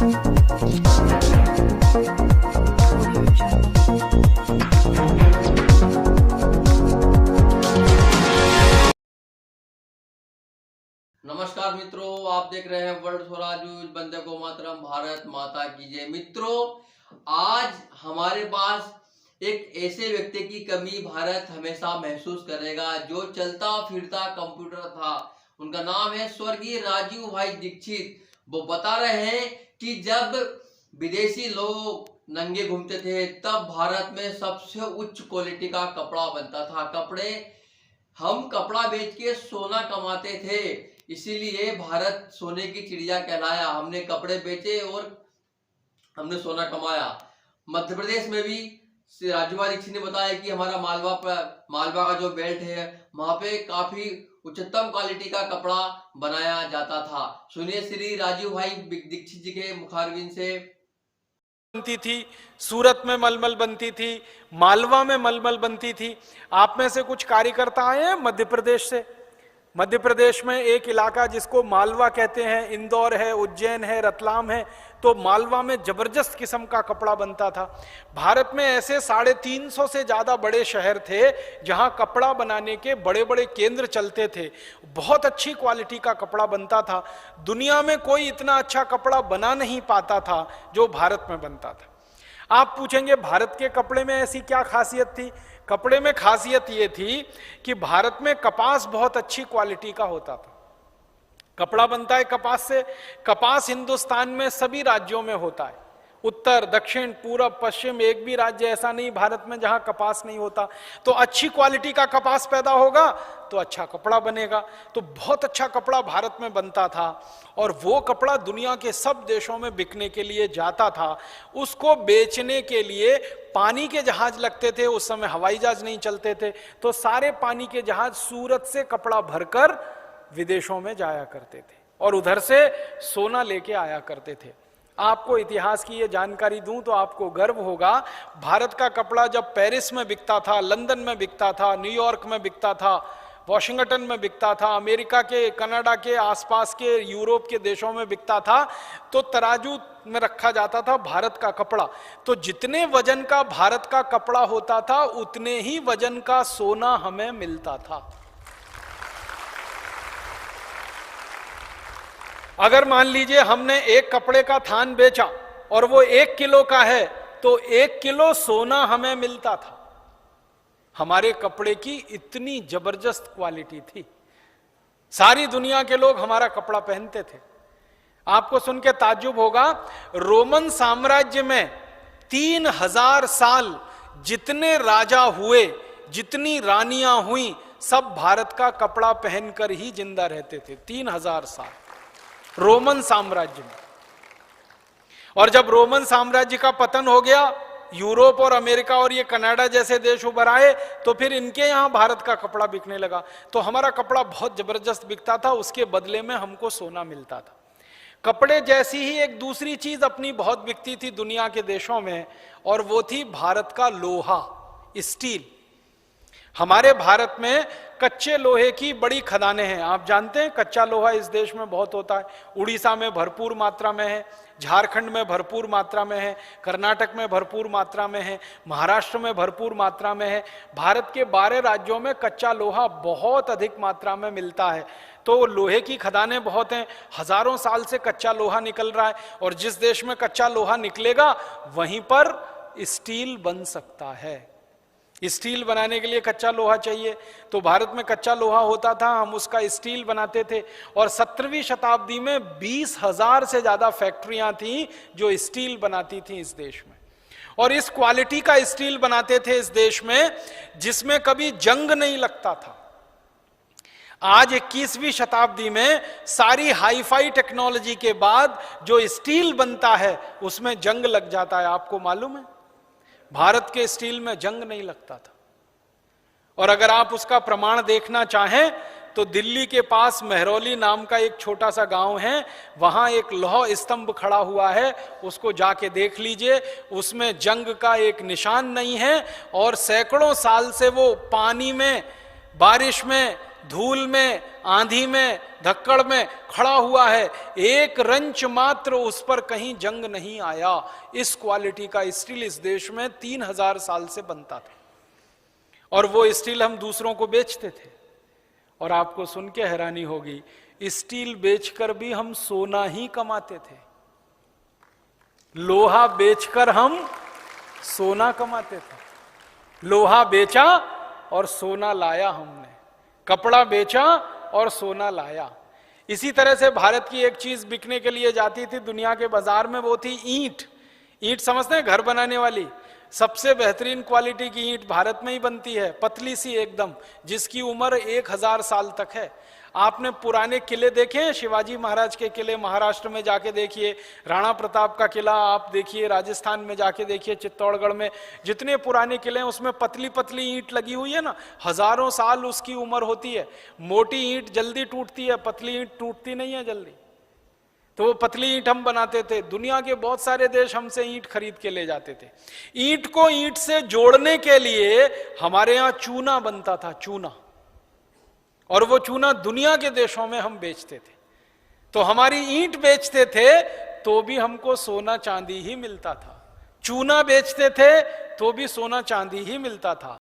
नमस्कार मित्रों, आप देख रहे हैं वर्ल्ड स्वराज न्यूज। वंदे को मातरम, भारत माता की जय। मित्रों, आज हमारे पास एक ऐसे व्यक्ति की कमी भारत हमेशा महसूस करेगा जो चलता फिरता कंप्यूटर था। उनका नाम है स्वर्गीय राजीव भाई दीक्षित। वो बता रहे हैं कि जब विदेशी लोग नंगे घूमते थे तब भारत में सबसे उच्च क्वालिटी का कपड़ा बनता था। हम कपड़ा बेच के सोना कमाते थे, इसीलिए भारत सोने की चिड़िया कहलाया। हमने कपड़े बेचे और हमने सोना कमाया। मध्य प्रदेश में भी राजीव भाई दीक्षित ने बताया कि हमारा मालवा का जो बेल्ट है वहां पे काफी उच्चतम क्वालिटी का कपड़ा बनाया जाता था। सुनिए श्री राजीव भाई दीक्षित जी के मुखारबिन से। बनती थी, सूरत में मलमल बनती थी, मालवा में मलमल बनती थी। आप में से कुछ कार्यकर्ता आए हैं मध्य प्रदेश से। मध्य प्रदेश में एक इलाका जिसको मालवा कहते हैं, इंदौर है, उज्जैन है, रतलाम है, तो मालवा में जबरदस्त किस्म का कपड़ा बनता था। भारत में ऐसे 350 से ज्यादा बड़े शहर थे जहां कपड़ा बनाने के बड़े बड़े केंद्र चलते थे। बहुत अच्छी क्वालिटी का कपड़ा बनता था। दुनिया में कोई इतना अच्छा कपड़ा बना नहीं पाता था जो भारत में बनता था। आप पूछेंगे भारत के कपड़े में ऐसी क्या खासियत थी? कपड़े में खासियत ये थी कि भारत में कपास बहुत अच्छी क्वालिटी का होता था। कपड़ा बनता है कपास से। कपास हिंदुस्तान में सभी राज्यों में होता है, उत्तर, दक्षिण, पूरब, पश्चिम, एक भी राज्य ऐसा नहीं भारत में जहां कपास नहीं होता। तो अच्छी क्वालिटी का कपास पैदा होगा तो अच्छा कपड़ा बनेगा। तो बहुत अच्छा कपड़ा भारत में बनता था और वो कपड़ा दुनिया के सब देशों में बिकने के लिए जाता था। उसको बेचने के लिए पानी के जहाज लगते थे। उस समय हवाई जहाज नहीं चलते थे, तो सारे पानी के जहाज सूरत से कपड़ा भरकर विदेशों में जाया करते थे और उधर से सोना लेके आया करते थे। आपको इतिहास की ये जानकारी दूं तो आपको गर्व होगा। भारत का कपड़ा जब पेरिस में बिकता था, लंदन में बिकता था, न्यूयॉर्क में बिकता था, वॉशिंगटन में बिकता था, अमेरिका के, कनाडा के आसपास के, यूरोप के देशों में बिकता था, तो तराजू में रखा जाता था भारत का कपड़ा। तो जितने वजन का भारत का कपड़ा होता था उतने ही वजन का सोना हमें मिलता था। अगर मान लीजिए हमने एक कपड़े का थान बेचा और वो 1 किलो का है तो 1 किलो सोना हमें मिलता था। हमारे कपड़े की इतनी जबरदस्त क्वालिटी थी। सारी दुनिया के लोग हमारा कपड़ा पहनते थे। आपको सुन के ताज्जुब होगा, रोमन साम्राज्य में 3000 साल जितने राजा हुए, जितनी रानियां हुई, सब भारत का कपड़ा पहनकर ही जिंदा रहते थे। 3000 साल रोमन साम्राज्य में। और जब रोमन साम्राज्य का पतन हो गया, यूरोप और अमेरिका और ये कनाडा जैसे देश उभर आए, तो फिर इनके यहां भारत का कपड़ा बिकने लगा। तो हमारा कपड़ा बहुत जबरदस्त बिकता था, उसके बदले में हमको सोना मिलता था। कपड़े जैसी ही एक दूसरी चीज अपनी बहुत बिकती थी दुनिया के देशों में, और वो थी भारत का लोहा, स्टील। हमारे भारत में कच्चे लोहे की बड़ी खदानें हैं। आप जानते हैं कच्चा लोहा इस देश में बहुत होता है। उड़ीसा में भरपूर मात्रा में है, झारखंड में भरपूर मात्रा में है, कर्नाटक में भरपूर मात्रा में है, महाराष्ट्र में भरपूर मात्रा में है। भारत के 12 राज्यों में कच्चा लोहा बहुत अधिक मात्रा में मिलता है। तो लोहे की खदानें बहुत हैं, हजारों साल से कच्चा लोहा निकल रहा है, और जिस देश में कच्चा लोहा निकलेगा वहीं पर स्टील बन सकता है। स्टील बनाने के लिए कच्चा लोहा चाहिए, तो भारत में कच्चा लोहा होता था, हम उसका स्टील बनाते थे। और 17वीं शताब्दी में 20,000 से ज्यादा फैक्ट्रियां थीं जो स्टील बनाती थीं इस देश में, और इस क्वालिटी का स्टील बनाते थे इस देश में जिसमें कभी जंग नहीं लगता था। आज 21वीं शताब्दी में सारी हाईफाई टेक्नोलॉजी के बाद जो स्टील बनता है उसमें जंग लग जाता है। आपको मालूम है, भारत के स्टील में जंग नहीं लगता था। और अगर आप उसका प्रमाण देखना चाहें तो दिल्ली के पास मेहरौली नाम का एक छोटा सा गांव है, वहां एक लौह स्तंभ खड़ा हुआ है, उसको जाके देख लीजिए। उसमें जंग का एक निशान नहीं है, और सैकड़ों साल से वो पानी में, बारिश में, धूल में, आंधी में, धक्कड़ में खड़ा हुआ है, एक रंच मात्र उस पर कहीं जंग नहीं आया। इस क्वालिटी का स्टील इस देश में 3000 साल से बनता था और वो स्टील हम दूसरों को बेचते थे। और आपको सुन के हैरानी होगी, स्टील बेचकर भी हम सोना ही कमाते थे। लोहा बेचकर हम सोना कमाते थे। लोहा बेचा और सोना लाया हमने, कपड़ा बेचा और सोना लाया। इसी तरह से भारत की एक चीज बिकने के लिए जाती थी दुनिया के बाजार में, वो थी ईंट। ईंट समझते हैं, घर बनाने वाली। सबसे बेहतरीन क्वालिटी की ईंट भारत में ही बनती है, पतली सी एकदम, जिसकी उम्र 1000 साल तक है। आपने पुराने किले देखे हैं, शिवाजी महाराज के किले महाराष्ट्र में जाके देखिए, राणा प्रताप का किला आप देखिए, राजस्थान में जाके देखिए, चित्तौड़गढ़ में जितने पुराने किले हैं उसमें पतली पतली ईंट लगी हुई है ना, हजारों साल उसकी उम्र होती है। मोटी ईंट जल्दी टूटती है, पतली ईंट टूटती नहीं है जल्दी। तो वो पतली ईंट हम बनाते थे। दुनिया के बहुत सारे देश हमसे ईंट खरीद के ले जाते थे। ईंट को ईंट से जोड़ने के लिए हमारे यहां चूना बनता था, चूना, और वो चूना दुनिया के देशों में हम बेचते थे। तो हमारी ईंट बेचते थे तो भी हमको सोना चांदी ही मिलता था, चूना बेचते थे तो भी सोना चांदी ही मिलता था।